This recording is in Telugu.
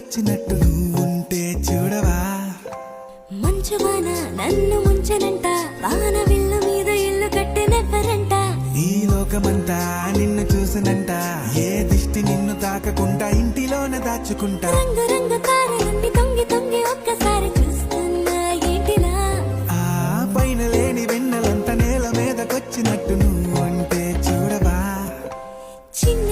వచ్చినట్టు నువ్వుంటే చూడవా. మంచువాన నన్ను ముంచనంట, వాన విల్లు మీద ఇల్లు కట్టినెవ్వరంట. ఈ లోకమంతా నిన్ను చూసినంట, ఏ దిష్టి నిన్ను తాకకుండా ఇంటిలోన దాచుకుంటా. రంగు రంగు తారలన్నీ తొంగి తొంగి ఒక్కసారి చూస్తున్నా ఏంటిలా. ఆ పైన లేని వెన్నెలంత నేల మీదకొచ్చినట్టు నువ్వుంటే చూడవా. చిన్న